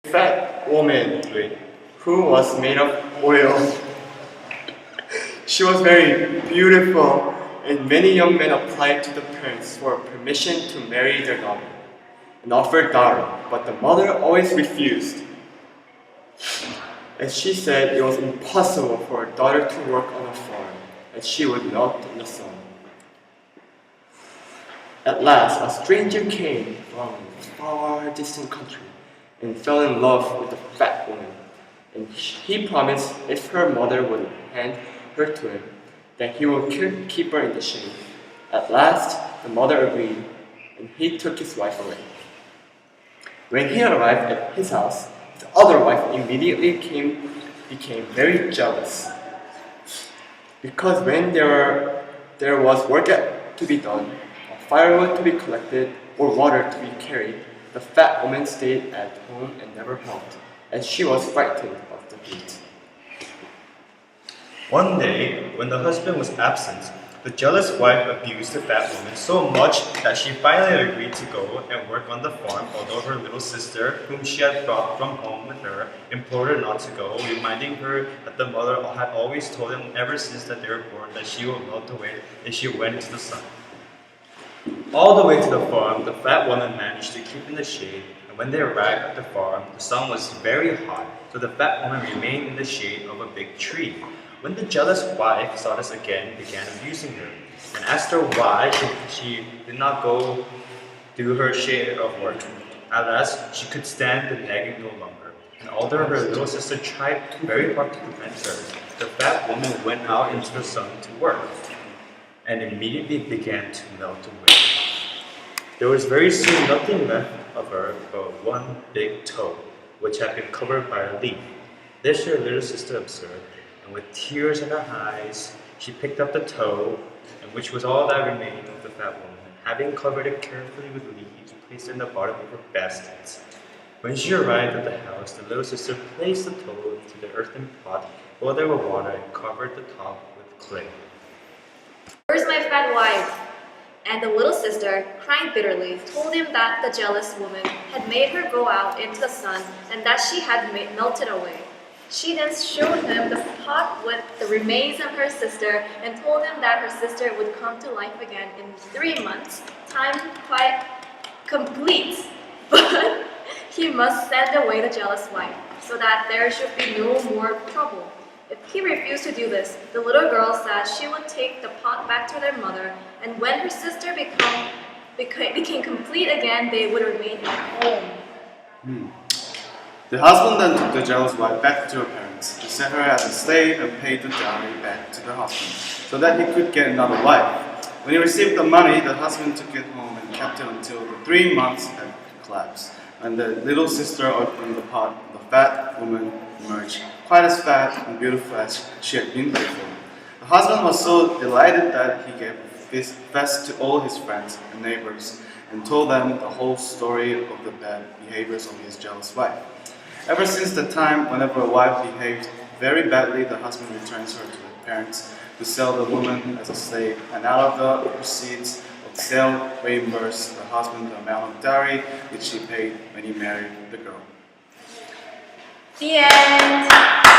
Fat woman who was made of oil. She was very beautiful, and many young men applied to the parents for permission to marry their daughter and offered dowry, but the mother always refused, as she said it was impossible for her daughter to work on a farm, as she would melt in the sun. At last, a stranger came from a far distant country and fell in love with the fat woman, and he promised if her mother would hand her to him, then he would keep her in the shade. At last, the mother agreed, and he took his wife away. When he arrived at his house, the other wife immediately became very jealous, because when there was work to be done, firewood to be collected, or water to be carried, the fat woman stayed at home and never helped, as she was frightened of the heat. One day, when the husband was absent, the jealous wife abused the fat woman so much that she finally agreed to go and work on the farm, although her little sister, whom she had brought from home with her, implored her not to go, reminding her that the mother had always told them ever since that they were born that she would melt away if she went into the sun. All the way to the farm, the fat woman managed to keep in the shade, and when they arrived at the farm, the sun was very hot, so the fat woman remained in the shade of a big tree. When the jealous wife saw this again, began abusing her, and asked her why she did not go do her share of work. At last, she could stand the nagging no longer, and although her little sister tried very hard to prevent her, the fat woman went out into the sun to work, and immediately began to melt away. There was very soon nothing left of her but one big toe, which had been covered by a leaf. This her little sister observed, and with tears in her eyes, she picked up the toe, and which was all that remained of the fat woman. Having covered it carefully with leaves, placed it in the bottom of her basket. When she arrived at the house, the little sister placed the toe into the earthen pot, filled it with water, and covered the top with clay. "Where's my fat wife?" And the little sister, crying bitterly, told him that the jealous woman had made her go out into the sun and that she had melted away. She then showed him the pot with the remains of her sister and told him that her sister would come to life again in 3 months, time quite complete. But he must send away the jealous wife so that there should be no more trouble. If he refused to do this, the little girl said she would take the pot back to their mother, and when her sister became complete again, they would remain at home. The husband then took the jealous wife back to her parents, to set her as a slave and paid the dowry back to the husband, so that he could get another wife. When he received the money, the husband took it home and kept it until the 3 months had collapsed. When the little sister opened the pot, the fat woman emerged, quite as fat and beautiful as she had been before. The husband was so delighted that he gave this feast to all his friends and neighbors and told them the whole story of the bad behaviors of his jealous wife. Ever since the time, whenever a wife behaved very badly, the husband returns her to her parents to sell the woman as a slave, and out of the proceeds of the sale, reimburse the husband the amount of dowry which he paid when he married the girl. The end.